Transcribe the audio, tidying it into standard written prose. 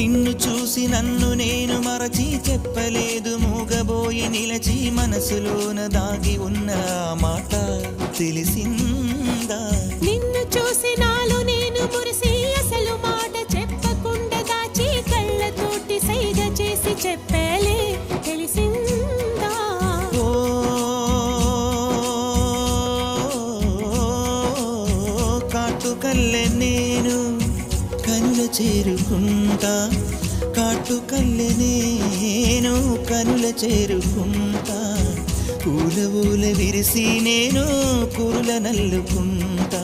నిన్ను చూసి నన్ను నేను మరచి చెప్పలేదు మూగబోయి నిలచి మనసులోన దాగి ఉన్న ఆ మాట తెలిసిందా నిన్ను చూసి నాలో నేను మురిసి అసలు మాట చెప్పకుండా దాచి కళ్ళతోటి సైగ చేసి చెప్పలే తెలిసిందా ఓ కాటుకల్లె నేను కనుల చేరుకుంటా కాటుకల్లె నేను కనుల చేరుకుంటా పూల ఊల విరిసి నేను కురుల నల్లుకుంటా